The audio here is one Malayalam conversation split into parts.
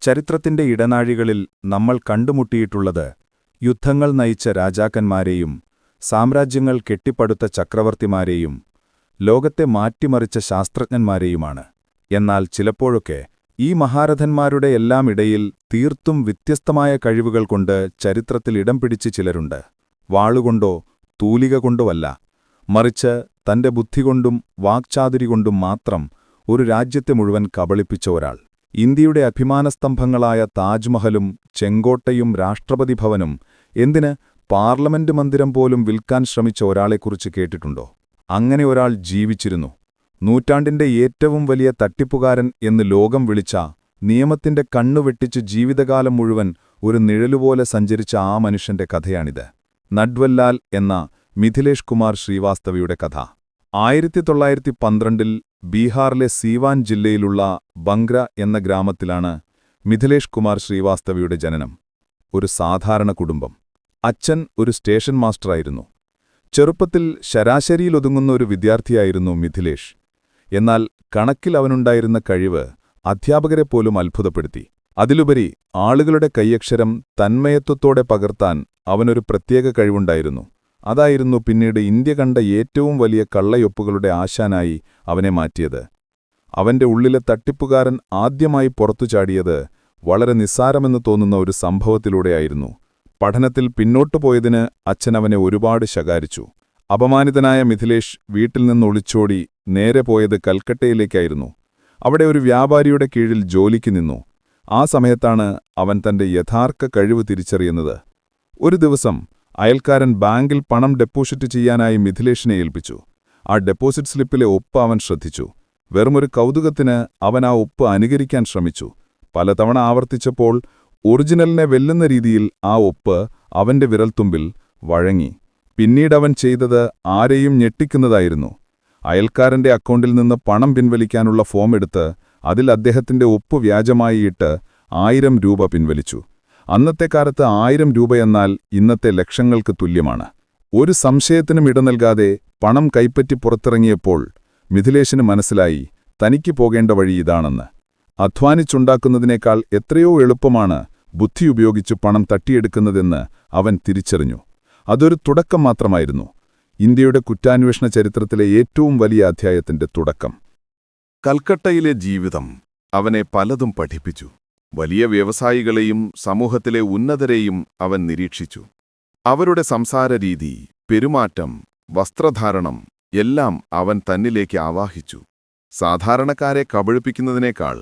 ചരിത്രത്തിന്റെ ഇടനാഴികളിൽ നമ്മൾ കണ്ടുമുട്ടിയിട്ടുള്ളത് യുദ്ധങ്ങൾ നയിച്ച രാജാക്കന്മാരെയും സാമ്രാജ്യങ്ങൾ കെട്ടിപ്പടുത്ത ചക്രവർത്തിമാരെയും ലോകത്തെ മാറ്റിമറിച്ച ശാസ്ത്രജ്ഞന്മാരെയുമാണ്. എന്നാൽ ചിലപ്പോഴൊക്കെ ഈ മഹാരഥന്മാരുടെ എല്ലാം ഇടയിൽ തീർത്തും വ്യത്യസ്തമായ കഴിവുകൾ കൊണ്ട് ചരിത്രത്തിൽ ഇടം പിടിച്ച് ചിലരുണ്ട്. വാളുകൊണ്ടോ തൂലിക കൊണ്ടോ അല്ല, മറിച്ച് തന്റെ ബുദ്ധികൊണ്ടും വാക്ചാതുരികൊണ്ടും മാത്രം ഒരു രാജ്യത്തെ മുഴുവൻ കബളിപ്പിച്ച ഒരാൾ. ഇന്ത്യയുടെ അഭിമാനസ്തംഭങ്ങളായ താജ്മഹലും ചെങ്കോട്ടയും രാഷ്ട്രപതി ഭവനും എന്തിന് പാർലമെന്റ് മന്ദിരം പോലും വിൽക്കാൻ ശ്രമിച്ച ഒരാളെക്കുറിച്ച് കേട്ടിട്ടുണ്ടോ? അങ്ങനെ ഒരാൾ ജീവിച്ചിരുന്നു. നൂറ്റാണ്ടിന്റെ ഏറ്റവും വലിയ തട്ടിപ്പുകാരൻ എന്ന് ലോകം വിളിച്ച, നിയമത്തിന്റെ കണ്ണുവെട്ടിച്ച് ജീവിതകാലം മുഴുവൻ ഒരു നിഴലുപോലെ സഞ്ചരിച്ച ആ മനുഷ്യന്റെ കഥയാണിത്. നട്വല്ലാൽ എന്ന മിഥിലേഷ് കുമാർ ശ്രീവാസ്തവയുടെ കഥ. 1912 ബീഹാറിലെ സീവാൻ ജില്ലയിലുള്ള ബംഗ്ര എന്ന ഗ്രാമത്തിലാണ് മിഥിലേഷ് കുമാർ ശ്രീവാസ്തവയുടെ ജനനം. ഒരു സാധാരണ കുടുംബം. അച്ഛൻ ഒരു സ്റ്റേഷൻ മാസ്റ്ററായിരുന്നു. ചെറുപ്പത്തിൽ ശരാശരിയിലൊതുങ്ങുന്ന ഒരു വിദ്യാർത്ഥിയായിരുന്നു മിഥിലേഷ്. എന്നാൽ കണക്കിൽ അവനുണ്ടായിരുന്ന കഴിവ് അധ്യാപകരെപ്പോലും അത്ഭുതപ്പെടുത്തി. അതിലുപരി ആളുകളുടെ കൈയക്ഷരം തന്മയത്വത്തോടെ പകർത്താൻ അവനൊരു പ്രത്യേക കഴിവുണ്ടായിരുന്നു. അതായിരുന്നു പിന്നീട് ഇന്ത്യ കണ്ട ഏറ്റവും വലിയ കള്ളയൊപ്പുകളുടെ ആശാനായി അവനെ മാറ്റിയത്. അവന്റെ ഉള്ളിലെ തട്ടിപ്പുകാരൻ ആദ്യമായി പുറത്തുചാടിയത് വളരെ നിസ്സാരമെന്ന് തോന്നുന്ന ഒരു സംഭവത്തിലൂടെയായിരുന്നു. പഠനത്തിൽ പിന്നോട്ടു പോയതിന് അച്ഛനവനെ ഒരുപാട് ശകാരിച്ചു. അപമാനിതനായ മിഥിലേഷ് വീട്ടിൽ നിന്ന് ഒളിച്ചോടി നേരെ പോയത് കൽക്കട്ടയിലേക്കായിരുന്നു. അവിടെ ഒരു വ്യാപാരിയുടെ കീഴിൽ ജോലിക്ക് നിന്നു. ആ സമയത്താണ് അവൻ തന്റെ യഥാർത്ഥ കഴിവ് തിരിച്ചറിയുന്നത്. ഒരു ദിവസം അയൽക്കാരൻ ബാങ്കിൽ പണം ഡെപ്പോസിറ്റ് ചെയ്യാനായി മിഥിലേഷിനെ ഏൽപ്പിച്ചു. ആ ഡെപ്പോസിറ്റ് സ്ലിപ്പിലെ ഒപ്പ് അവൻ ശ്രദ്ധിച്ചു. വെറുമൊരു കൗതുകത്തിന് അവൻ ആ ഒപ്പ് അനുകരിക്കാൻ ശ്രമിച്ചു. പലതവണ ആവർത്തിച്ചപ്പോൾ ഒറിജിനലിനെ വെല്ലുന്ന രീതിയിൽ ആ ഒപ്പ് അവന്റെ വിരൽത്തുമ്പിൽ വഴങ്ങി. പിന്നീടവൻ ചെയ്തത് ആരെയും ഞെട്ടിക്കുന്നതായിരുന്നു. അയൽക്കാരന്റെ അക്കൗണ്ടിൽ നിന്ന് പണം പിൻവലിക്കാനുള്ള ഫോം എടുത്ത് അതിൽ അദ്ദേഹത്തിന്റെ ഒപ്പ് വ്യാജമായി ഇട്ട് 1000 രൂപ പിൻവലിച്ചു. അന്നത്തെ കാലത്ത് 1000 രൂപയെന്നാൽ ഇന്നത്തെ ലക്ഷങ്ങൾക്ക് തുല്യമാണ്. ഒരു സംശയത്തിനും ഇട നൽകാതെ പണം കൈപ്പറ്റി പുറത്തിറങ്ങിയപ്പോൾ മിഥിലേഷിന് മനസ്സിലായി തനിക്ക് പോകേണ്ട വഴി ഇതാണെന്ന്. അധ്വാനിച്ചുണ്ടാക്കുന്നതിനേക്കാൾ എത്രയോ എളുപ്പമാണ് ബുദ്ധി ഉപയോഗിച്ച് പണം തട്ടിയെടുക്കുന്നതെന്ന് അവൻ തിരിച്ചറിഞ്ഞു. അതൊരു തുടക്കം മാത്രമായിരുന്നു. ഇന്ത്യയുടെ കുറ്റാന്വേഷണ ചരിത്രത്തിലെ ഏറ്റവും വലിയ അധ്യായത്തിന്റെ തുടക്കം. കൽക്കട്ടയിലെ ജീവിതം അവനെ പലതും പഠിപ്പിച്ചു. വലിയ വ്യവസായികളെയും സമൂഹത്തിലെ ഉന്നതരെയും അവൻ നിരീക്ഷിച്ചു. അവരുടെ സംസാരരീതി, പെരുമാറ്റം, വസ്ത്രധാരണം എല്ലാം അവൻ തന്നിലേക്ക് ആവാഹിച്ചു. സാധാരണക്കാരെ കബളിപ്പിക്കുന്നതിനേക്കാൾ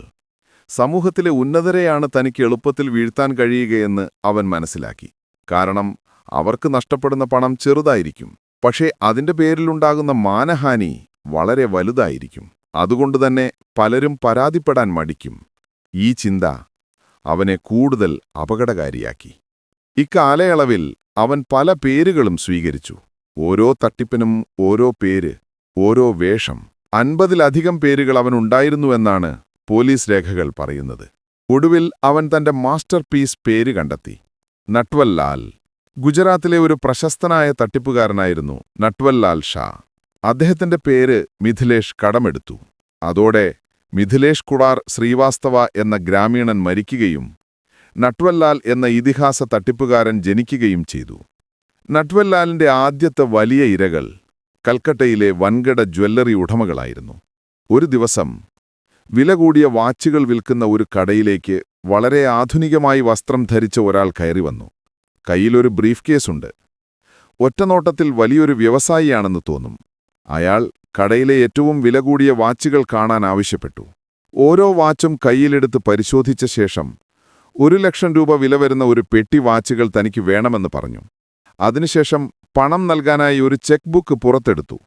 സമൂഹത്തിലെ ഉന്നതരെയാണ് തനിക്ക് എളുപ്പത്തിൽ വീഴ്ത്താൻ കഴിയുകയെന്ന് അവൻ മനസ്സിലാക്കി. കാരണം അവർക്ക് നഷ്ടപ്പെടുന്ന പണം ചെറുതായിരിക്കും, പക്ഷേ അതിന്റെ പേരിലുണ്ടാകുന്ന മാനഹാനി വളരെ വലുതായിരിക്കും. അതുകൊണ്ടുതന്നെ പലരും പരാതിപ്പെടാൻ മടിക്കും. ഈ ചിന്ത അവനെ കൂടുതൽ അപകടകാരിയാക്കി. ഇക്കാലയളവിൽ അവൻ പല പേരുകളും സ്വീകരിച്ചു. ഓരോ തട്ടിപ്പിനും ഓരോ പേര്, ഓരോ വേഷം. 50-ലധികം പേരുകൾ അവനുണ്ടായിരുന്നുവെന്നാണ് പോലീസ് രേഖകൾ പറയുന്നത്. ഒടുവിൽ അവൻ തന്റെ മാസ്റ്റർ പീസ് പേര് കണ്ടെത്തി: നട്വല്ലാൽ. ഗുജറാത്തിലെ ഒരു പ്രശസ്തനായ തട്ടിപ്പുകാരനായിരുന്നു നട്വല്ലാൽ ഷാ. അദ്ദേഹത്തിന്റെ പേര് മിഥിലേഷ് കടമെടുത്തു. അതോടെ മിഥിലേഷ് കുമാർ ശ്രീവാസ്തവ എന്ന ഗ്രാമീണൻ മരിക്കുകയും നട്വല്ലാൽ എന്ന ഇതിഹാസ തട്ടിപ്പുകാരൻ ജനിക്കുകയും ചെയ്തു. നട്വല്ലാലിന്റെ ആദ്യത്തെ വലിയ ഇരകൾ കൽക്കട്ടയിലെ വൻകിട ജ്വല്ലറി ഉടമകളായിരുന്നു. ഒരു ദിവസം വില കൂടിയ വാച്ചുകൾ വിൽക്കുന്ന ഒരു കടയിലേക്ക് വളരെ ആധുനികമായി വസ്ത്രം ധരിച്ച ഒരാൾ കയറി വന്നു. കയ്യിലൊരു ബ്രീഫ് കേസുണ്ട്. ഒറ്റനോട്ടത്തിൽ വലിയൊരു വ്യവസായിയാണെന്ന് തോന്നും. അയാൾ കടയിലെ ഏറ്റവും വില കൂടിയ വാച്ചുകൾ കാണാൻ ആവശ്യപ്പെട്ടു. ഓരോ വാച്ചും കയ്യിലെടുത്ത് പരിശോധിച്ച ശേഷം 1,00,000 രൂപ വില വരുന്ന ഒരു പെട്ടി വാച്ചുകൾ തനിക്ക് വേണമെന്ന് പറഞ്ഞു. അതിനുശേഷം പണം നൽകാനായി ഒരു ചെക്ക് ബുക്ക് പുറത്തെടുത്തു.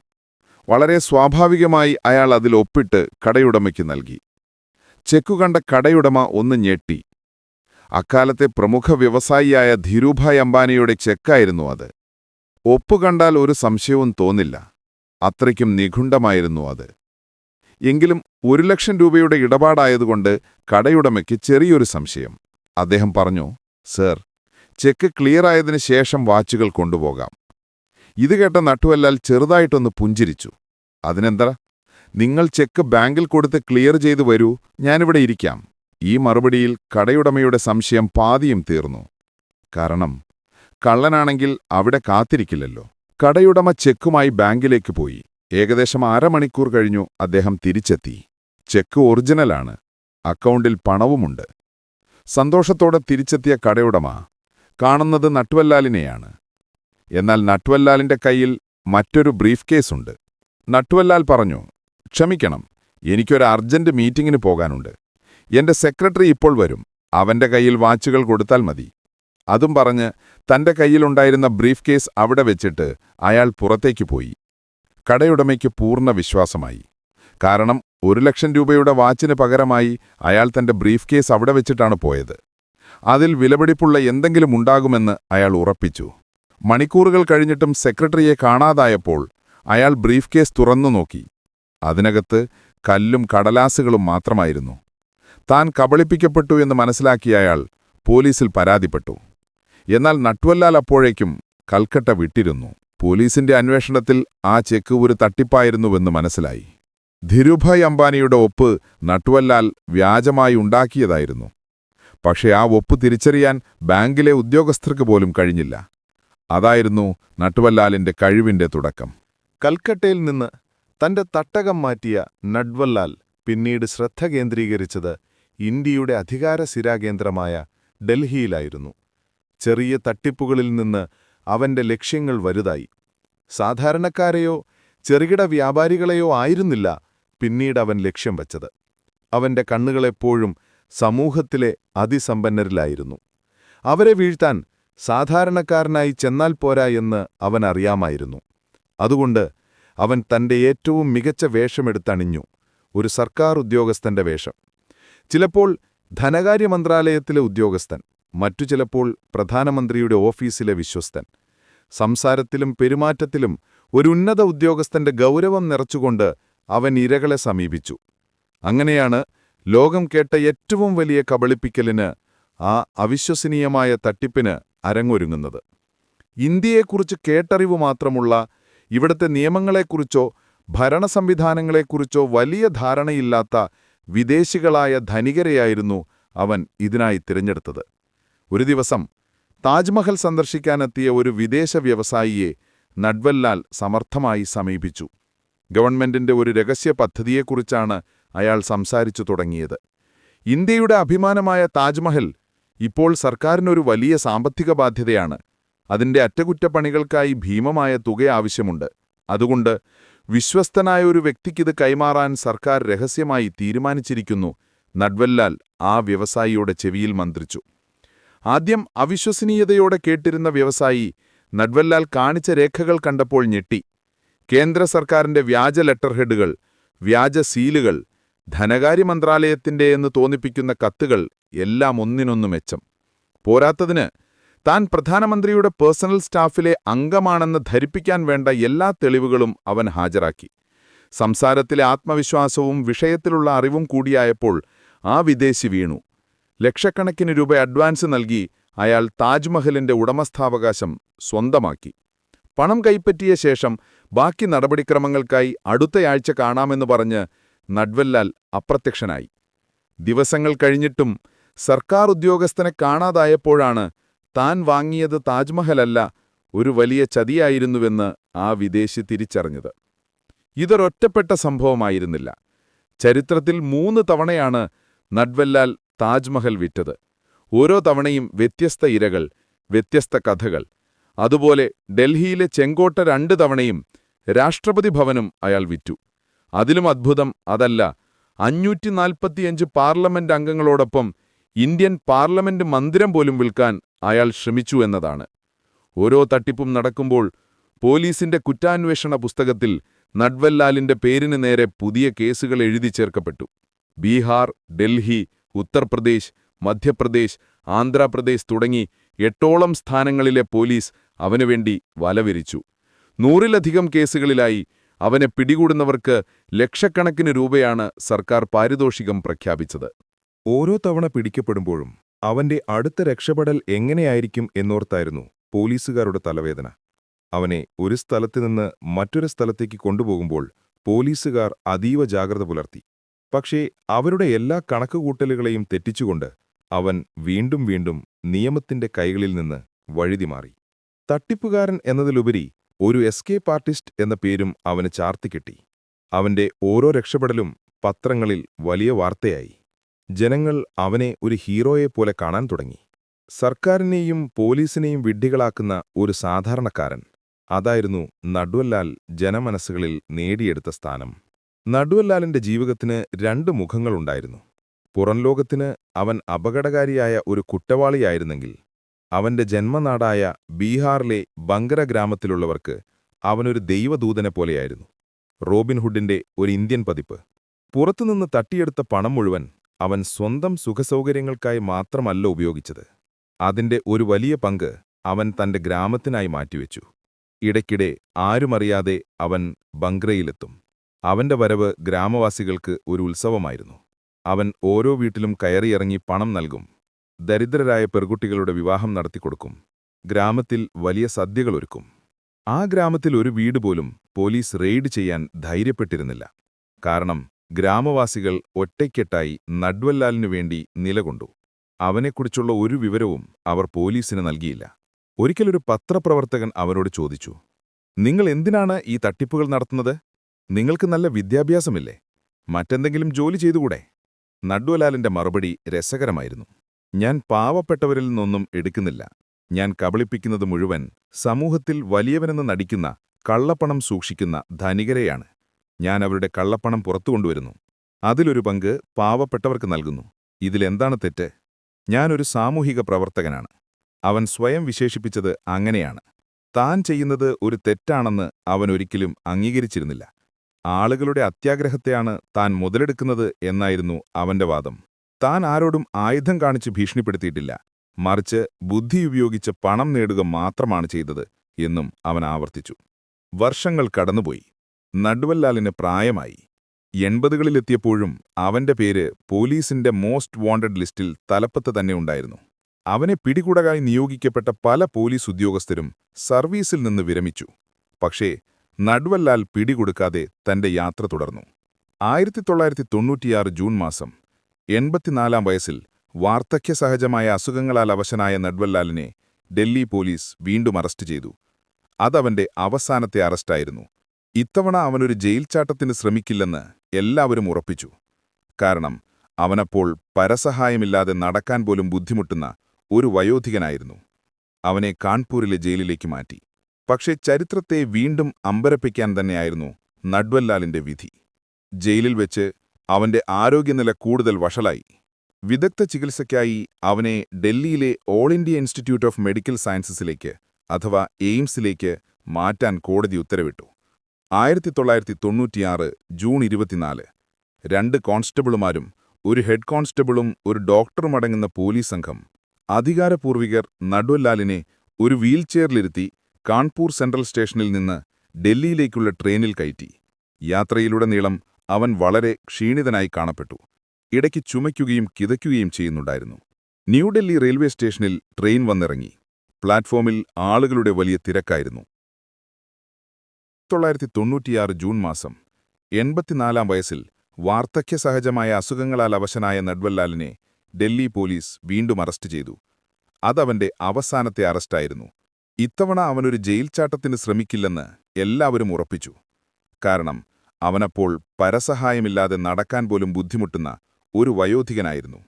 വളരെ സ്വാഭാവികമായി അയാൾ അതിൽ ഒപ്പിട്ട് കടയുടമയ്ക്ക് നൽകി. ചെക്കു കണ്ട കടയുടമ ഒന്ന് ഞെട്ടി. അക്കാലത്തെ പ്രമുഖ വ്യവസായിയായ ധീരുഭായ് അംബാനിയുടെ ചെക്കായിരുന്നു അത്. ഒപ്പുകണ്ടാൽ ഒരു സംശയവും തോന്നില്ല, അത്രയ്ക്കും നിഗൂഢമായിരുന്നു അത്. എങ്കിലും 1,00,000 രൂപയുടെ ഇടപാടായതുകൊണ്ട് കടയുടമയ്ക്ക് ചെറിയൊരു സംശയം. അദ്ദേഹം പറഞ്ഞു, സർ, ചെക്ക് ക്ലിയറായതിനു ശേഷം വാച്ചുകൾ കൊണ്ടുപോകാം. ഇത് കേട്ട നട്വല്ലാൽ ചെറുതായിട്ടൊന്ന് പുഞ്ചിരിച്ചു. അതിനെന്താ, നിങ്ങൾ ചെക്ക് ബാങ്കിൽ കൊടുത്ത് ക്ലിയർ ചെയ്തു വരൂ, ഞാനിവിടെ ഇരിക്കാം. ഈ മറുപടിയിൽ കടയുടമയുടെ സംശയം പാതിയും തീർന്നു. കാരണം കള്ളനാണെങ്കിൽ അവിടെ കാത്തിരിക്കില്ലല്ലോ. കടയുടമ ചെക്കുമായി ബാങ്കിലേക്ക് പോയി. ഏകദേശം അരമണിക്കൂർ കഴിഞ്ഞു അദ്ദേഹം തിരിച്ചെത്തി. ചെക്ക് ഒറിജിനലാണ്. അക്കൗണ്ടിൽ പണവുമുണ്ട്. സന്തോഷത്തോടെ തിരിച്ചെത്തിയ കടയുടമ കാണുന്നത് നട്വല്ലാലിനെയാണ്. എന്നാൽ നട്വല്ലാലിന്റെ കയ്യിൽ മറ്റൊരു ബ്രീഫ് കേസുണ്ട്. നട്വല്ലാൽ പറഞ്ഞു, ക്ഷമിക്കണം, എനിക്കൊരു അർജന്റ് മീറ്റിംഗിന് പോകാനുണ്ട്. എന്റെ സെക്രട്ടറി ഇപ്പോൾ വരും. അവന്റെ കയ്യിൽ വാച്ചുകൾ കൊടുത്താൽ മതി. അതും പറഞ്ഞ് തന്റെ കയ്യിലുണ്ടായിരുന്ന ബ്രീഫ് കേസ് അവിടെ വെച്ചിട്ട് അയാൾ പുറത്തേക്ക് പോയി. കടയുടമയ്ക്ക് പൂർണ്ണ വിശ്വാസമായി. കാരണം 1,00,000 രൂപയുടെ വാച്ചിന് പകരമായി അയാൾ തന്റെ ബ്രീഫ് കേസ് അവിടെ വെച്ചിട്ടാണ് പോയത്. അതിൽ വിലപിടിപ്പുള്ള എന്തെങ്കിലും ഉണ്ടാകുമെന്ന് അയാൾ ഉറപ്പിച്ചു. മണിക്കൂറുകൾ കഴിഞ്ഞിട്ടും സെക്രട്ടറിയെ കാണാതായപ്പോൾ അയാൾ ബ്രീഫ് കേസ് തുറന്നു നോക്കി. അതിനകത്ത് കല്ലും കടലാസുകളും മാത്രമായിരുന്നു. താൻ കബളിപ്പിക്കപ്പെട്ടു എന്ന് മനസ്സിലാക്കിയ അയാൾ പോലീസിൽ പരാതിപ്പെട്ടു. എന്നാൽ നട്വല്ലാൽ അപ്പോഴേക്കും കൽക്കട്ട വിട്ടിരുന്നു. പോലീസിന്റെ അന്വേഷണത്തിൽ ആ ചെക്ക് ഒരു തട്ടിപ്പായിരുന്നുവെന്ന് മനസ്സിലായി. ധീരുഭായ് അംബാനിയുടെ ഒപ്പ് നട്വല്ലാൽ വ്യാജമായി ഉണ്ടാക്കിയതായിരുന്നു. പക്ഷേ ആ ഒപ്പ് തിരിച്ചറിയാൻ ബാങ്കിലെ ഉദ്യോഗസ്ഥർക്ക് പോലും കഴിഞ്ഞില്ല. അതായിരുന്നു നട്വല്ലാലിന്റെ കഴിവിന്റെ തുടക്കം. കൽക്കട്ടയിൽ നിന്ന് തന്റെ തട്ടകം മാറ്റിയ നട്വല്ലാൽ പിന്നീട് ശ്രദ്ധ കേന്ദ്രീകരിച്ചത് ഇന്ത്യയുടെ അധികാരശിരാകേന്ദ്രമായ ഡൽഹിയിലായിരുന്നു. ചെറിയ തട്ടിപ്പുകളിൽ നിന്ന് അവന്റെ ലക്ഷ്യങ്ങൾ വലുതായി. സാധാരണക്കാരെയോ ചെറുകിട വ്യാപാരികളെയോ ആയിരുന്നില്ല പിന്നീട് അവൻ ലക്ഷ്യം വച്ചത്. അവന്റെ കണ്ണുകളെപ്പോഴും സമൂഹത്തിലെ അതിസമ്പന്നരിലായിരുന്നു. അവരെ വീഴ്ത്താൻ സാധാരണക്കാരനായി ചെന്നാൽ പോരാ എന്ന് അവൻ അറിയാമായിരുന്നു. അതുകൊണ്ട് അവൻ തന്റെ ഏറ്റവും മികച്ച വേഷമെടുത്തണിഞ്ഞു, ഒരു സർക്കാർ ഉദ്യോഗസ്ഥന്റെ വേഷം. ചിലപ്പോൾ ധനകാര്യ മന്ത്രാലയത്തിലെ ഉദ്യോഗസ്ഥൻ, മറ്റു ചിലപ്പോൾ പ്രധാനമന്ത്രിയുടെ ഓഫീസിലെ വിശ്വസ്തൻ. സംസാരത്തിലും പെരുമാറ്റത്തിലും ഒരു ഉന്നത ഉദ്യോഗസ്ഥന്റെ ഗൗരവം നിറച്ചുകൊണ്ട് അവൻ ഇരകളെ സമീപിച്ചു. അങ്ങനെയാണ് ലോകം കേട്ട ഏറ്റവും വലിയ കബളിപ്പിക്കലിന്, ആ അവിശ്വസനീയമായ തട്ടിപ്പിന് അരങ്ങൊരുങ്ങുന്നത്. ഇന്ത്യയെക്കുറിച്ച് കേട്ടറിവ് മാത്രമുള്ള, ഇവിടത്തെ നിയമങ്ങളെക്കുറിച്ചോ ഭരണസംവിധാനങ്ങളെക്കുറിച്ചോ വലിയ ധാരണയില്ലാത്ത വിദേശികളായ ധനികരെയായിരുന്നു അവൻ ഇതിനായി തിരഞ്ഞെടുത്തത്. ഒരു ദിവസം താജ്മഹൽ സന്ദർശിക്കാനെത്തിയ ഒരു വിദേശ വ്യവസായിയെ നട്വല്ലാൽ സമർത്ഥമായി സമീപിച്ചു. ഗവൺമെന്റിന്റെ ഒരു രഹസ്യ പദ്ധതിയെക്കുറിച്ചാണ് അയാൾ സംസാരിച്ചു തുടങ്ങിയത്. ഇന്ത്യയുടെ അഭിമാനമായ താജ്മഹൽ ഇപ്പോൾ സർക്കാരിനൊരു വലിയ സാമ്പത്തിക ബാധ്യതയാണ്. അതിന്റെ അറ്റകുറ്റപ്പണികൾക്കായി ഭീമമായ തുക ആവശ്യമുണ്ട്. അതുകൊണ്ട് വിശ്വസ്തനായ ഒരു വ്യക്തിക്കിത് കൈമാറാൻ സർക്കാർ രഹസ്യമായി തീരുമാനിച്ചിരിക്കുന്നു. നട്വല്ലാൽ ആ വ്യവസായിയുടെ ചെവിയിൽ മന്ത്രിച്ചു. ആദ്യം അവിശ്വസനീയതയോടെ കേട്ടിരുന്ന വ്യവസായി നട്വല്ലാൽ കാണിച്ച രേഖകൾ കണ്ടപ്പോൾ ഞെട്ടി. കേന്ദ്ര സർക്കാരിന്റെ വ്യാജ ലെറ്റർ ഹെഡുകൾ, വ്യാജ സീലുകൾ, ധനകാര്യ മന്ത്രാലയത്തിന്റെ എന്ന് തോന്നിപ്പിക്കുന്ന കത്തുകൾ എല്ലാം ഒന്നിനൊന്നു മെച്ചം. പോരാത്തതിന് താൻ പ്രധാനമന്ത്രിയുടെ പേഴ്സണൽ സ്റ്റാഫിലെ അംഗമാണെന്ന് ധരിപ്പിക്കാൻ വേണ്ട എല്ലാ തെളിവുകളും അവൻ ഹാജരാക്കി. സംസാരത്തിലെ ആത്മവിശ്വാസവും വിഷയത്തിലുള്ള അറിവും കൂടിയായപ്പോൾ ആ വിദേശി വീണു. ലക്ഷക്കണക്കിന് രൂപ അഡ്വാൻസ് നൽകി അയാൾ താജ്മഹലിന്റെ ഉടമസ്ഥാവകാശം സ്വന്തമാക്കി. പണം കൈപ്പറ്റിയ ശേഷം ബാക്കി നടപടിക്രമങ്ങൾക്കായി അടുത്തയാഴ്ച കാണാമെന്ന് പറഞ്ഞ് നട്വല്ലാൽ അപ്രത്യക്ഷനായി. ദിവസങ്ങൾ കഴിഞ്ഞിട്ടും സർക്കാർ ഉദ്യോഗസ്ഥനെ കാണാതായപ്പോഴാണ് താൻ വാങ്ങിയത് താജ്മഹലല്ല, ഒരു വലിയ ചതിയായിരുന്നുവെന്ന് ആ വിദേശി തിരിച്ചറിഞ്ഞത്. ഇതൊരൊറ്റപ്പെട്ട സംഭവമായിരുന്നില്ല. ചരിത്രത്തിൽ 3 തവണയാണ് നട്വല്ലാൽ താജ്മഹൽ വിറ്റത്. ഓരോ തവണയും വ്യത്യസ്ത ഇരകൾ, വ്യത്യസ്ത കഥകൾ. അതുപോലെ ഡൽഹിയിലെ ചെങ്കോട്ട 2 തവണയും രാഷ്ട്രപതി ഭവനും അയാൾ വിറ്റു. അതിലും അദ്ഭുതം അതല്ല, 545 പാർലമെന്റ് അംഗങ്ങളോടൊപ്പം ഇന്ത്യൻ പാർലമെന്റ് മന്ദിരം പോലും വിൽക്കാൻ അയാൾ ശ്രമിച്ചു എന്നതാണ്. ഓരോ തട്ടിപ്പും നടക്കുമ്പോൾ പോലീസിന്റെ കുറ്റാന്വേഷണ പുസ്തകത്തിൽ നട്വല്ലാലിന്റെ പേരിന് നേരെ പുതിയ കേസുകൾ എഴുതി ചേർക്കപ്പെട്ടു. ബീഹാർ, ഡൽഹി, ഉത്തർപ്രദേശ്, മധ്യപ്രദേശ്, ആന്ധ്രാപ്രദേശ് തുടങ്ങി 8ഓളം സ്ഥാനങ്ങളിലെ പോലീസ് അവനുവേണ്ടി വലവിരിച്ചു. 100-ലധികം കേസുകളിലായി അവനെ പിടികൂടുന്നവർക്ക് ലക്ഷക്കണക്കിന് രൂപയാണ് സർക്കാർ പാരിതോഷികം പ്രഖ്യാപിച്ചത്. ഓരോ തവണ പിടിക്കപ്പെടുമ്പോഴും അവന്റെ അടുത്ത രക്ഷപ്പെടൽ എങ്ങനെയായിരിക്കും എന്നോർത്തായിരുന്നു പോലീസുകാരുടെ തലവേദന. അവനെ ഒരു സ്ഥലത്തുനിന്ന് മറ്റൊരു സ്ഥലത്തേക്ക് കൊണ്ടുപോകുമ്പോൾ പോലീസുകാർ അതീവ ജാഗ്രത പുലർത്തി. പക്ഷേ അവരുടെ എല്ലാ കണക്കുകൂട്ടലുകളെയും തെറ്റിച്ചുകൊണ്ട് അവൻ വീണ്ടും വീണ്ടും നിയമത്തിന്റെ കൈകളിൽ നിന്ന് വഴുതിമാറി. തട്ടിപ്പുകാരൻ എന്നതിലുപരി ഒരു എസ്കേപ്പ് ആർട്ടിസ്റ്റ് എന്ന പേരും അവന് ചാർത്തിക്കിട്ടി. അവന്റെ ഓരോ രക്ഷപ്പെടലും പത്രങ്ങളിൽ വലിയ വാർത്തയായി. ജനങ്ങൾ അവനെ ഒരു ഹീറോയെപ്പോലെ കാണാൻ തുടങ്ങി. സർക്കാരിനെയും പോലീസിനെയും വിഡ്ഢികളാക്കുന്ന ഒരു സാധാരണക്കാരൻ, അതായിരുന്നു നട്വൽലാൽ ജനമനസ്സുകളിൽ നേടിയെടുത്ത സ്ഥാനം. നട്വൽലാലിന്റെ ജീവിതത്തിന് രണ്ട് മുഖങ്ങളുണ്ടായിരുന്നു. പുറംലോകത്തിന് അവൻ അപകടകാരിയായ ഒരു കുറ്റവാളിയായിരുന്നെങ്കിൽ, അവന്റെ ജന്മനാടായ ബീഹാറിലെ ബങ്കര ഗ്രാമത്തിലുള്ളവർക്ക് അവനൊരു ദൈവദൂതനെപ്പോലെയായിരുന്നു. റോബിൻഹുഡിന്റെ ഒരു ഇന്ത്യൻ പതിപ്പ്. പുറത്തുനിന്ന് തട്ടിയെടുത്ത പണം മുഴുവൻ അവൻ സ്വന്തം സുഖസൗകര്യങ്ങൾക്കായി മാത്രമല്ല ഉപയോഗിച്ചത്. അതിന്റെ ഒരു വലിയ പങ്ക് അവൻ തന്റെ ഗ്രാമത്തിനായി മാറ്റിവെച്ചു. ഇടയ്ക്കിടെ ആരുമറിയാതെ അവൻ ബംഗ്രയിലെത്തും. അവന്റെ വരവ് ഗ്രാമവാസികൾക്ക് ഒരു ഉത്സവമായിരുന്നു. അവൻ ഓരോ വീട്ടിലും കയറിയിറങ്ങി പണം നൽകും. ദരിദ്രരായ പെൺകുട്ടികളുടെ വിവാഹം നടത്തിക്കൊടുക്കും. ഗ്രാമത്തിൽ വലിയ സദ്യകളൊരുക്കും. ആ ഗ്രാമത്തിൽ ഒരു വീട് പോലും പോലീസ് റെയ്ഡ് ചെയ്യാൻ ധൈര്യപ്പെട്ടിരുന്നില്ല. കാരണം ഗ്രാമവാസികൾ ഒറ്റയ്ക്കെട്ടായി നട്വൽലാലിനു വേണ്ടി നിലകൊണ്ടു. അവനെക്കുറിച്ചുള്ള ഒരു വിവരവും അവർ പോലീസിന് നൽകിയില്ല. ഒരിക്കലൊരു പത്രപ്രവർത്തകൻ അവനോട് ചോദിച്ചു, "നിങ്ങൾ എന്തിനാണ് ഈ തട്ടിപ്പുകൾ നടത്തുന്നത്? നിങ്ങൾക്ക് നല്ല വിദ്യാഭ്യാസമില്ലേ? മറ്റെന്തെങ്കിലും ജോലി ചെയ്തുകൂടെ?" നട്വൽലാലിന്റെ മറുപടി രസകരമായിരുന്നു. "ഞാൻ പാവപ്പെട്ടവരിൽ നിന്നൊന്നും എടുക്കുന്നില്ല. ഞാൻ കബളിപ്പിക്കുന്നത് മുഴുവൻ സമൂഹത്തിൽ വലിയവനെന്ന് നടിക്കുന്ന, കള്ളപ്പണം സൂക്ഷിക്കുന്ന ധനികരെയാണ്. ഞാൻ അവരുടെ കള്ളപ്പണം പുറത്തുകൊണ്ടുവരുന്നു. അതിലൊരു പങ്ക് പാവപ്പെട്ടവർക്ക് നൽകുന്നു. ഇതിലെന്താണ് തെറ്റ്? ഞാനൊരു സാമൂഹിക പ്രവർത്തകനാണ്." അവൻ സ്വയം വിശേഷിപ്പിച്ചത് അങ്ങനെയാണ്. താൻ ചെയ്യുന്നത് ഒരു തെറ്റാണെന്ന് അവൻ ഒരിക്കലും അംഗീകരിച്ചിരുന്നില്ല. ആളുകളുടെ അത്യാഗ്രഹത്തെയാണ് താൻ മുതലെടുക്കുന്നത് എന്നായിരുന്നു അവന്റെ വാദം. താൻ ആരോടും ആയുധം കാണിച്ച് ഭീഷണിപ്പെടുത്തിയിട്ടില്ല, മറിച്ച് ബുദ്ധി ഉപയോഗിച്ച് പണം നേടുക മാത്രമാണ് ചെയ്തത് എന്നും അവൻ ആവർത്തിച്ചു. വർഷങ്ങൾ കടന്നുപോയി. നട്വൽലാലിന് പ്രായമായി. 80കളിലെത്തിയപ്പോഴും അവന്റെ പേര് പോലീസിന്റെ മോസ്റ്റ് വാണ്ടഡ് ലിസ്റ്റിൽ തലപ്പത്ത് തന്നെ ഉണ്ടായിരുന്നു. അവനെ പിടികൂടാനായി നിയോഗിക്കപ്പെട്ട പല പോലീസ് ഉദ്യോഗസ്ഥരും സർവീസിൽ നിന്ന് വിരമിച്ചു. പക്ഷേ നട്വൽലാൽ പിടികൊടുക്കാതെ തന്റെ യാത്ര തുടർന്നു. 1996 ജൂൺ മാസം, 84-ാം വയസ്സിൽ വാർദ്ധക്യസഹജമായ അസുഖങ്ങളാൽ അവശനായ നട്വൽലാലിനെ ഡൽഹി പോലീസ് വീണ്ടും അറസ്റ്റ് ചെയ്തു. അതവന്റെ അവസാനത്തെ അറസ്റ്റായിരുന്നു. ഇത്തവണ അവനൊരു ജയിൽ ചാട്ടത്തിന് ശ്രമിക്കില്ലെന്ന് എല്ലാവരും ഉറപ്പിച്ചു. കാരണം അവനപ്പോൾ പരസഹായമില്ലാതെ നടക്കാൻ പോലും ബുദ്ധിമുട്ടുന്ന ഒരു വയോധികനായിരുന്നു. അവനെ കാൺപൂരിലെ ജയിലിലേക്ക് മാറ്റി. പക്ഷേ ചരിത്രത്തെ വീണ്ടും അമ്പരപ്പിക്കാൻ തന്നെയായിരുന്നു നട്വൽലാലിന്റെ വിധി. ജയിലിൽ വെച്ച് അവന്റെ ആരോഗ്യനില കൂടുതൽ വഷളായി. വിദഗ്ധ ചികിത്സയ്ക്കായി അവനെ ഡൽഹിയിലെ all India institute of medical സയൻസസിലേക്ക്, അഥവാ എയിംസിലേക്ക് മാറ്റാൻ കോടതി ഉത്തരവിട്ടു. 1996 ജൂൺ 24, 2 കോൺസ്റ്റബിളുമാരും ഒരു ഹെഡ് കോൺസ്റ്റബിളും ഒരു ഡോക്ടറുമടങ്ങുന്ന പോലീസ് സംഘം അധികാരപൂർവികർ നട്വൽലാലിനെ ഒരു വീൽചെയറിലിരുത്തി കാൺപൂർ സെൻട്രൽ സ്റ്റേഷനിൽ നിന്ന് ഡൽഹിയിലേക്കുള്ള ട്രെയിനിൽ കയറ്റി. യാത്രയിലുടനീളം അവൻ വളരെ ക്ഷീണിതനായി കാണപ്പെട്ടു. ഇടയ്ക്ക് ചുമയ്ക്കുകയും കിതയ്ക്കുകയും ചെയ്യുന്നുണ്ടായിരുന്നു. ന്യൂഡൽഹി റെയിൽവേ സ്റ്റേഷനിൽ ട്രെയിൻ വന്നിറങ്ങി. പ്ലാറ്റ്ഫോമിൽ ആളുകളുടെ വലിയ തിരക്കായിരുന്നു. 1996 ജൂൺ മാസം, 84-ാം വയസ്സിൽ വാർദ്ധക്യസഹജമായ അസുഖങ്ങളാൽ അവശനായ നട്വൽലാലിനെ ഡൽഹി പോലീസ് വീണ്ടും അറസ്റ്റ് ചെയ്തു. അതവന്റെ അവസാനത്തെ അറസ്റ്റായിരുന്നു. ഇത്തവണ അവനൊരു ജയിൽ ചാട്ടത്തിന് ശ്രമിക്കില്ലെന്ന് എല്ലാവരും ഉറപ്പിച്ചു. കാരണം അവനപ്പോൾ പരസഹായമില്ലാതെ നടക്കാൻ പോലും ബുദ്ധിമുട്ടുന്ന ഒരു വയോധികനായിരുന്നു.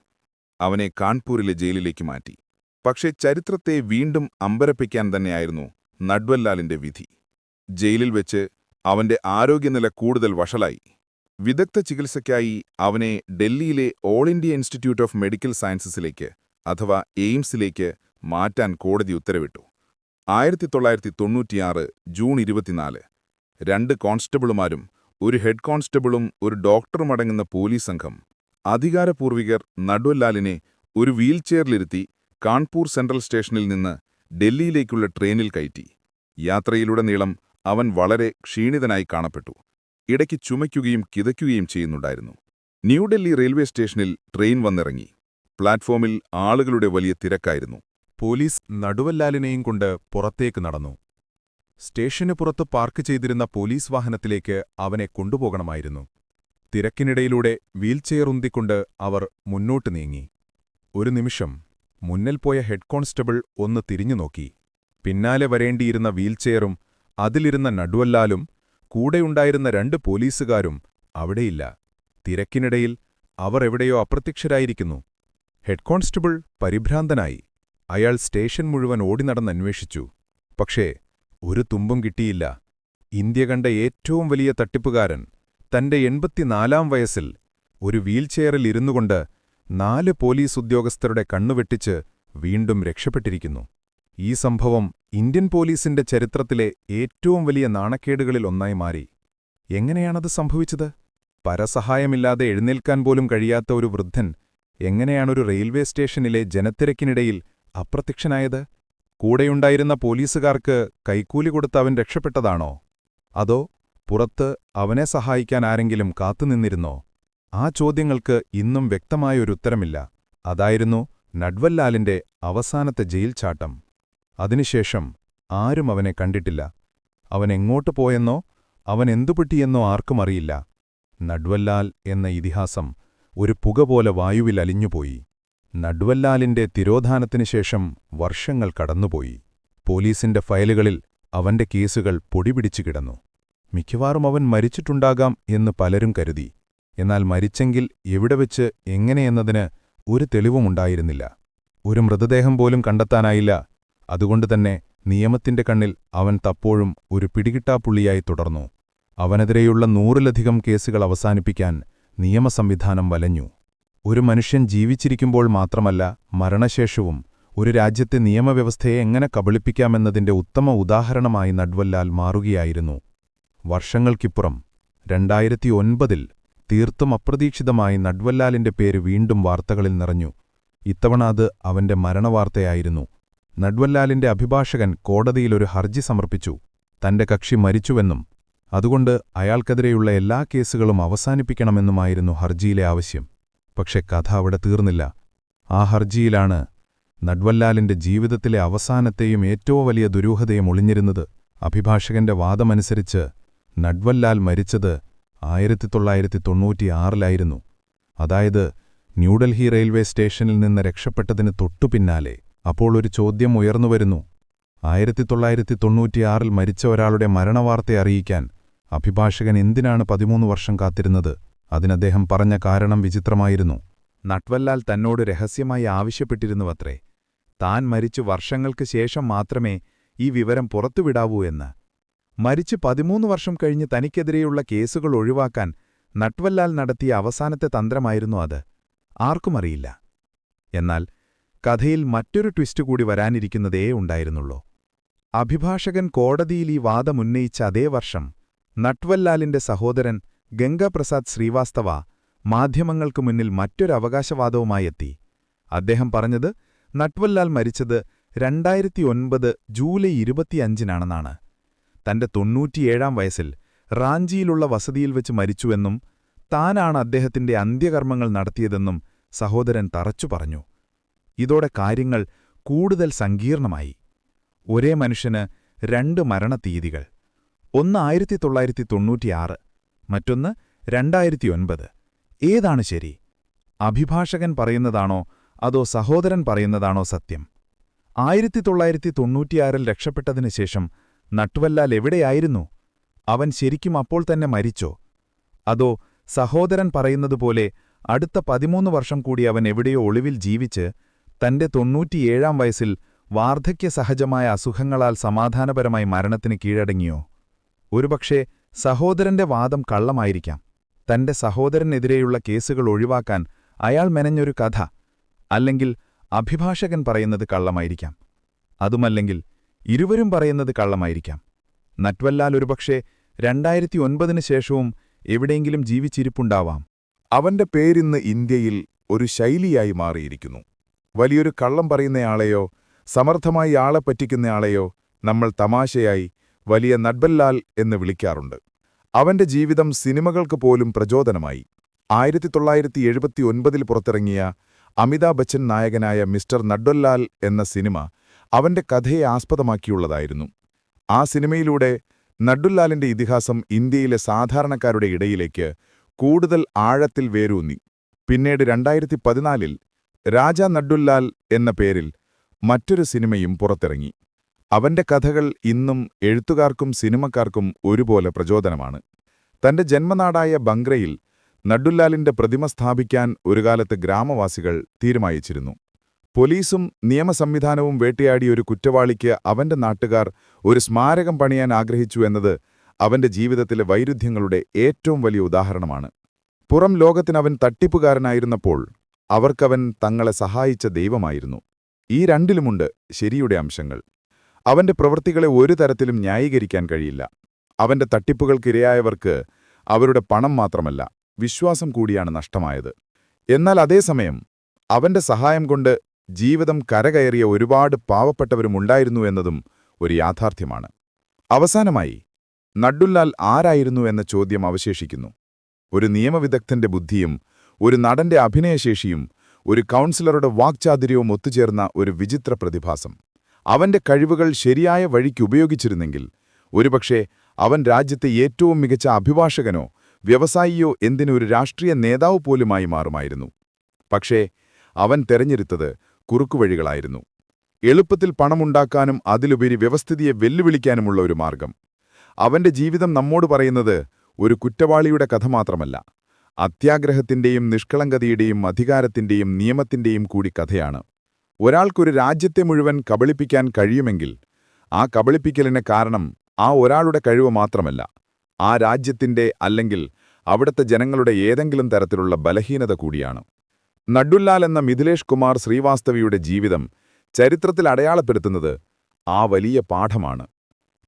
അവനെ കാൺപൂരിലെ ജയിലിലേക്ക് മാറ്റി. പക്ഷേ ചരിത്രത്തെ വീണ്ടും അമ്പരപ്പിക്കാൻ തന്നെയായിരുന്നു നട്വൽലാലിന്റെ വിധി. ജയിലിൽ വെച്ച് അവന്റെ ആരോഗ്യനില കൂടുതൽ വഷളായി. വിദഗ്ധ ചികിത്സയ്ക്കായി അവനെ ഡൽഹിയിലെ all India institute of medical സയൻസസിലേക്ക്, അഥവാ എയിംസിലേക്ക് മാറ്റാൻ കോടതി ഉത്തരവിട്ടു. 1996 ജൂൺ 24, 2 കോൺസ്റ്റബിളുമാരും ഒരു ഹെഡ് കോൺസ്റ്റബിളും ഒരു ഡോക്ടറുമടങ്ങുന്ന പോലീസ് സംഘം അധികാരപൂർവികർ നട്വൽലാലിനെ ഒരു വീൽചെയറിലിരുത്തി കാൺപൂർ സെൻട്രൽ സ്റ്റേഷനിൽ നിന്ന് ഡൽഹിയിലേക്കുള്ള ട്രെയിനിൽ കയറ്റി. യാത്രയിലുടനീളം അവൻ വളരെ ക്ഷീണിതനായി കാണപ്പെട്ടു. ഇടയ്ക്ക് ചുമയ്ക്കുകയും കിതയ്ക്കുകയും ചെയ്യുന്നുണ്ടായിരുന്നു. ന്യൂഡൽഹി റെയിൽവേ സ്റ്റേഷനിൽ ട്രെയിൻ വന്നിറങ്ങി. പ്ലാറ്റ്ഫോമിൽ ആളുകളുടെ വലിയ തിരക്കായിരുന്നു. പോലീസ് നട്വൽലാലിനെയും കൊണ്ട് പുറത്തേക്ക് നടന്നു. സ്റ്റേഷന് പുറത്ത് പാർക്ക് ചെയ്തിരുന്ന പോലീസ് വാഹനത്തിലേക്ക് അവനെ കൊണ്ടുപോകണമായിരുന്നു. തിരക്കിനിടയിലൂടെ വീൽചെയർ ഉന്തിക്കൊണ്ട് അവർ മുന്നോട്ട് നീങ്ങി. ഒരു നിമിഷം മുന്നിൽ പോയ ഹെഡ് കോൺസ്റ്റബിൾ ഒന്ന് തിരിഞ്ഞുനോക്കി. പിന്നാലെ വരേണ്ടിയിരുന്ന വീൽചെയറും അതിലിരുന്ന നട്വല്ലാലും കൂടെയുണ്ടായിരുന്ന 2 പോലീസുകാരും അവിടെയില്ല. തിരക്കിനിടയിൽ അവർ എവിടെയോ അപ്രത്യക്ഷരായിരിക്കുന്നു. Head constable പരിഭ്രാന്തനായി. അയാൾ സ്റ്റേഷൻ മുഴുവൻ ഓടിനടന്നന്വേഷിച്ചു. പക്ഷേ ഒരു തുമ്പും കിട്ടിയില്ല. ഇന്ത്യ കണ്ട ഏറ്റവും വലിയ തട്ടിപ്പുകാരൻ തന്റെ 84-ാം വയസ്സിൽ ഒരു വീൽചെയറിൽ ഇരുന്നുകൊണ്ട് 4 പോലീസ് ഉദ്യോഗസ്ഥരുടെ കണ്ണുവെട്ടിച്ച് വീണ്ടും രക്ഷപ്പെട്ടിരിക്കുന്നു. ഈ സംഭവം ഇന്ത്യൻ പോലീസിന്റെ ചരിത്രത്തിലെ ഏറ്റവും വലിയ നാണക്കേടുകളിൽ ഒന്നായി മാറി. എങ്ങനെയാണത് സംഭവിച്ചത്? പരസഹായമില്ലാതെ എഴുന്നേൽക്കാൻ പോലും കഴിയാത്ത ഒരു വൃദ്ധൻ എങ്ങനെയാണൊരു റെയിൽവേ സ്റ്റേഷനിലെ ജനത്തിരക്കിനിടയിൽ അപ്രത്യക്ഷനായത്? കൂടെയുണ്ടായിരുന്ന പോലീസുകാർക്ക് കൈക്കൂലി കൊടുത്ത് അവൻ രക്ഷപ്പെട്ടതാണോ? അതോ പുറത്ത് അവനെ സഹായിക്കാൻ ആരെങ്കിലും കാത്തുനിന്നിരുന്നോ? ആ ചോദ്യങ്ങൾക്ക് ഇന്നും വ്യക്തമായൊരുത്തരമില്ല. അതായിരുന്നു നട്വല്ലാലിന്റെ അവസാനത്തെ ജയിൽ ചാട്ടം. അതിനുശേഷം ആരും അവനെ കണ്ടിട്ടില്ല. അവൻ എങ്ങോട്ട് പോയെന്നോ അവൻ എന്തുപറ്റിയെന്നോ ആർക്കും അറിയില്ല. നട്വല്ലാൽ എന്ന ഇതിഹാസം ഒരു പുക പോലെ വായുവിൽ അലിഞ്ഞുപോയി. നട്വല്ലാലിന്റെ തിരോധാനത്തിനുശേഷം വർഷങ്ങൾ കടന്നുപോയി. പോലീസിന്റെ ഫയലുകളിൽ അവന്റെ കേസുകൾ പൊടിപിടിച്ചു കിടന്നു. മിക്കവാറും അവൻ മരിച്ചിട്ടുണ്ടാകാം എന്ന് പലരും കരുതി. എന്നാൽ മരിച്ചെങ്കിൽ എവിടെവെച്ച് എങ്ങനെയെന്നതിന് ഒരു തെളിവുമുണ്ടായിരുന്നില്ല. ഒരു മൃതദേഹം പോലും കണ്ടെത്താനായില്ല. അതുകൊണ്ടുതന്നെ നിയമത്തിന്റെ കണ്ണിൽ അവൻ തപ്പോഴും ഒരു പിടികിട്ടാപ്പുള്ളിയായി തുടർന്നു. അവനെതിരെയുള്ള 100-ലധികം കേസുകൾ അവസാനിപ്പിക്കാൻ നിയമസംവിധാനം വലഞ്ഞു. ഒരു മനുഷ്യൻ ജീവിച്ചിരിക്കുമ്പോൾ മാത്രമല്ല മരണശേഷവും ഒരു രാജ്യത്തെ നിയമവ്യവസ്ഥയെ എങ്ങനെ കബളിപ്പിക്കാമെന്നതിന്റെ ഉത്തമ ഉദാഹരണമായി നട്വല്ലാൽ മാറുകയായിരുന്നു. വർഷങ്ങൾക്കിപ്പുറം 2009-ൽ തീർത്തും അപ്രതീക്ഷിതമായി നട്വല്ലാലിന്റെ പേര് വീണ്ടും വാർത്തകളിൽ നിറഞ്ഞു. ഇത്തവണ അത് അവന്റെ മരണവാർത്തയായിരുന്നു. നട്വല്ലാലിന്റെ അഭിഭാഷകൻ കോടതിയിലൊരു ഹർജി സമർപ്പിച്ചു. തന്റെ കക്ഷി മരിച്ചുവെന്നും അതുകൊണ്ട് അയാൾക്കെതിരെയുള്ള എല്ലാ കേസുകളും അവസാനിപ്പിക്കണമെന്നുമായിരുന്നു ഹർജിയിലെ ആവശ്യം. പക്ഷെ കഥ അവിടെ തീർന്നില്ല. ആ ഹർജിയിലാണ് നട്വല്ലാലിന്റെ ജീവിതത്തിലെ അവസാനത്തെയും ഏറ്റവും വലിയ ദുരൂഹതയും ഒളിഞ്ഞിരുന്നത്. അഭിഭാഷകന്റെ വാദമനുസരിച്ച് നട്വല്ലാൽ മരിച്ചത് 1996-ലായിരുന്നു. അതായത് ന്യൂഡൽഹി റെയിൽവേ സ്റ്റേഷനിൽ നിന്ന് രക്ഷപ്പെട്ടതിന് തൊട്ടുപിന്നാലെ. അപ്പോൾ ഒരു ചോദ്യം ഉയർന്നുവരുന്നു. 1996-ൽ മരിച്ച ഒരാളുടെ മരണവാർത്ത അറിയിക്കാൻ അഭിഭാഷകൻ എന്തിനാണ് 13 വർഷം കാത്തിരുന്നത്? അതിനദ്ദേഹം പറഞ്ഞ കാരണം വിചിത്രമായിരുന്നു. നട്വല്ലാൽ തന്നോട് രഹസ്യമായി ആവശ്യപ്പെട്ടിരുന്നുവത്രേ, താൻ മരിച്ചു വർഷങ്ങൾക്ക് ശേഷം മാത്രമേ ഈ വിവരം പുറത്തുവിടാവൂ എന്ന്. മരിച്ച് 13 വർഷം കഴിഞ്ഞ് തനിക്കെതിരെയുള്ള കേസുകൾ ഒഴിവാക്കാൻ നട്വല്ലാൽ നടത്തിയ അവസാനത്തെ തന്ത്രമായിരുന്നു അത്. ആർക്കുമറിയില്ല. എന്നാൽ കഥയിൽ മറ്റൊരു ട്വിസ്റ്റ് കൂടി വരാനിരിക്കുന്നതേ ഉണ്ടായിരുന്നുള്ളൂ. അഭിഭാഷകൻ കോടതിയിൽ ഈ വാദമുന്നയിച്ച അതേ വർഷം നട്വല്ലാലിന്റെ സഹോദരൻ ഗംഗാപ്രസാദ് ശ്രീവാസ്തവ മാധ്യമങ്ങൾക്കു മുന്നിൽ മറ്റൊരു അവകാശവാദവുമായി എത്തി. അദ്ദേഹം പറഞ്ഞത് നട്വല്ലാൽ മരിച്ചത് 2009 ജൂലൈ 25-നാണെന്നാണ്. തന്റെ 97-ാം വയസ്സിൽ റാഞ്ചിയിലുള്ള വസതിയിൽ വെച്ച് മരിച്ചുവെന്നും താനാണ് അദ്ദേഹത്തിന്റെ അന്ത്യകർമ്മങ്ങൾ നടത്തിയതെന്നും സഹോദരൻ തറച്ചു പറഞ്ഞു. ഇതോടെ കാര്യങ്ങൾ കൂടുതൽ സങ്കീർണമായി. ഒരേ മനുഷ്യന് 2 മരണത്തീയതികൾ. ഒന്ന് 1996, മറ്റൊന്ന് 2009. ഏതാണ് ശരി? അഭിഭാഷകൻ പറയുന്നതാണോ അതോ സഹോദരൻ പറയുന്നതാണോ സത്യം? 1996-ൽ രക്ഷപ്പെട്ടതിനുശേഷം നട്വല്ലാൽ എവിടെയായിരുന്നു? അവൻ ശരിക്കും അപ്പോൾ തന്നെ മരിച്ചോ? അതോ സഹോദരൻ പറയുന്നതുപോലെ അടുത്ത 13 വർഷം കൂടി അവൻ എവിടെയോ ഒളിവിൽ ജീവിച്ച് തന്റെ 97-ാം വയസ്സിൽ വാർദ്ധക്യസഹജമായ അസുഖങ്ങളാൽ സമാധാനപരമായി മരണത്തിന് കീഴടങ്ങിയോ? ഒരുപക്ഷേ സഹോദരന്റെ വാദം കള്ളമായിരിക്കാം. തന്റെ സഹോദരനെതിരെയുള്ള കേസുകൾ ഒഴിവാക്കാൻ അയാൾ മെനഞ്ഞൊരു കഥ. അല്ലെങ്കിൽ അഭിഭാഷകൻ പറയുന്നത് കള്ളമായിരിക്കാം. അതുമല്ലെങ്കിൽ ഇരുവരും പറയുന്നത് കള്ളമായിരിക്കാം. നട്വല്ലാൽ ഒരുപക്ഷേ 2009-ന് ശേഷവും എവിടെയെങ്കിലും ജീവിച്ചിരിപ്പുണ്ടാവാം. അവന്റെ പേരിന്ന് ഇന്ത്യയിൽ ഒരു ശൈലിയായി മാറിയിരിക്കുന്നു. വലിയൊരു കള്ളം പറയുന്നയാളെയോ സമർത്ഥമായി ആളെ പറ്റിക്കുന്നയാളെയോ നമ്മൾ തമാശയായി വലിയ നട്വല്ലാൽ എന്ന് വിളിക്കാറുണ്ട്. അവന്റെ ജീവിതം സിനിമകൾക്ക് പോലും പ്രചോദനമായി. 1979-ൽ പുറത്തിറങ്ങിയ അമിതാഭ് ബച്ചൻ നായകനായ മിസ്റ്റർ നട്വല്ലാൽ എന്ന സിനിമ അവന്റെ കഥയെ ആസ്പദമാക്കിയുള്ളതായിരുന്നു. ആ സിനിമയിലൂടെ നട്വല്ലാലിന്റെ ഇതിഹാസം ഇന്ത്യയിലെ സാധാരണക്കാരുടെ ഇടയിലേക്ക് കൂടുതൽ ആഴത്തിൽ വേരൂന്നി. പിന്നീട് 2014-ൽ രാജാ നഡ്ഡുല്ലാൽ എന്ന പേരിൽ മറ്റൊരു സിനിമയും പുറത്തിറങ്ങി. അവന്റെ കഥകൾ ഇന്നും എഴുത്തുകാർക്കും സിനിമക്കാർക്കും ഒരുപോലെ പ്രചോദനമാണ്. തന്റെ ജന്മനാടായ ബംഗ്രയിൽ നഡ്ഡുല്ലാലിന്റെ പ്രതിമ സ്ഥാപിക്കാൻ ഒരുകാലത്ത് ഗ്രാമവാസികൾ തീരുമാനിച്ചിരുന്നു. പോലീസും നിയമസംവിധാനവും വേട്ടയാടിയ ഒരു കുറ്റവാളിക്ക് അവന്റെ നാട്ടുകാർ ഒരു സ്മാരകം പണിയാൻ ആഗ്രഹിച്ചു എന്നത് അവന്റെ ജീവിതത്തിലെ വൈരുദ്ധ്യങ്ങളുടെ ഏറ്റവും വലിയ ഉദാഹരണമാണ്. പുറം ലോകത്തിനവൻ തട്ടിപ്പുകാരനായിരുന്നപ്പോൾ അവർക്കവൻ തങ്ങളെ സഹായിച്ച ദൈവമായിരുന്നു. ഈ രണ്ടിലുമുണ്ട് ശരിയുടെ അംശങ്ങൾ. അവന്റെ പ്രവൃത്തികളെ ഒരു തരത്തിലും ന്യായീകരിക്കാൻ കഴിയില്ല. അവന്റെ തട്ടിപ്പുകൾക്കിരയായവർക്ക് അവരുടെ പണം മാത്രമല്ല, വിശ്വാസം കൂടിയാണ് നഷ്ടമായത്. എന്നാൽ അതേസമയം അവന്റെ സഹായം കൊണ്ട് ജീവിതം കരകയറിയ ഒരുപാട് പാവപ്പെട്ടവരുമുണ്ടായിരുന്നു എന്നതും ഒരു യാഥാർത്ഥ്യമാണ്. അവസാനമായി, നഡ്ഡുല്ലാൽ ആരായിരുന്നു എന്ന ചോദ്യം അവശേഷിക്കുന്നു. ഒരു നിയമവിദഗ്ധന്റെ ബുദ്ധിയും ഒരു നടന്റെ അഭിനയശേഷിയും ഒരു കൗൺസിലറുടെ വാക്ചാതുര്യവും ഒത്തുചേർന്ന ഒരു വിചിത്ര പ്രതിഭാസം. അവന്റെ കഴിവുകൾ ശരിയായ വഴിക്ക് ഉപയോഗിച്ചിരുന്നെങ്കിൽ ഒരുപക്ഷെ അവൻ രാജ്യത്തെ ഏറ്റവും മികച്ച അഭിഭാഷകനോ വ്യവസായിയോ എന്തിനൊരു രാഷ്ട്രീയ നേതാവ് പോലുമായി മാറുമായിരുന്നു. പക്ഷേ അവൻ തെരഞ്ഞെടുത്തത് കുറുക്കുവഴികളായിരുന്നു. എളുപ്പത്തിൽ പണമുണ്ടാക്കാനും അതിലുപരി വ്യവസ്ഥിതിയെ വെല്ലുവിളിക്കാനുമുള്ള ഒരു മാർഗം. അവന്റെ ജീവിതം നമ്മോട് പറയുന്നത് ഒരു കുറ്റവാളിയുടെ കഥ മാത്രമല്ല, അത്യാഗ്രഹത്തിന്റെയും നിഷ്കളങ്കതയുടെയും അധികാരത്തിന്റെയും നിയമത്തിന്റെയും കൂടി കഥയാണ്. ഒരാൾക്കൊരു രാജ്യത്തെ മുഴുവൻ കബളിപ്പിക്കാൻ കഴിയുമെങ്കിൽ ആ കബളിപ്പിക്കലിന് കാരണം ആ ഒരാളുടെ കഴിവ് മാത്രമല്ല, ആ രാജ്യത്തിന്റെ അല്ലെങ്കിൽ അവിടുത്തെ ജനങ്ങളുടെ ഏതെങ്കിലും തരത്തിലുള്ള ബലഹീനത കൂടിയാണ്. നഡ്ഡുല്ലാൽ എന്ന മിഥിലേഷ് കുമാർ ശ്രീവാസ്തവയുടെ ജീവിതം ചരിത്രത്തിൽ അടയാളപ്പെടുത്തുന്നത് ആ വലിയ പാഠമാണ്.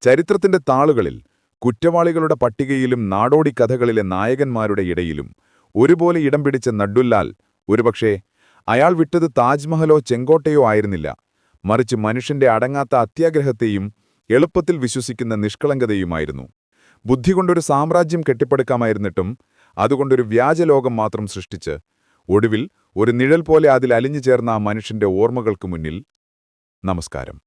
ചരിത്രത്തിന്റെ താളുകളിൽ കുറ്റവാളികളുടെ പട്ടികയിലും നാടോടിക്കഥകളിലെ നായകന്മാരുടെ ഇടയിലും ഒരുപോലെ ഇടം പിടിച്ച നഡ്ഡുല്ലാൽ ഒരുപക്ഷേ അയാൾ വിട്ടത് താജ്മഹലോ ചെങ്കോട്ടയോ ആയിരുന്നില്ല, മറിച്ച് മനുഷ്യന്റെ അടങ്ങാത്ത അത്യാഗ്രഹത്തെയും എളുപ്പത്തിൽ വിശ്വസിക്കുന്ന നിഷ്കളങ്കതയുമായിരുന്നു. ബുദ്ധികൊണ്ടൊരു സാമ്രാജ്യം കെട്ടിപ്പടുക്കാമായിരുന്നിട്ടും അതുകൊണ്ടൊരു വ്യാജലോകം മാത്രം സൃഷ്ടിച്ച് ഒടുവിൽ ഒരു നിഴൽ പോലെ അതിൽ അലിഞ്ഞു ചേർന്ന ആ മനുഷ്യന്റെ ഓർമ്മകൾക്കു മുന്നിൽ നമസ്കാരം.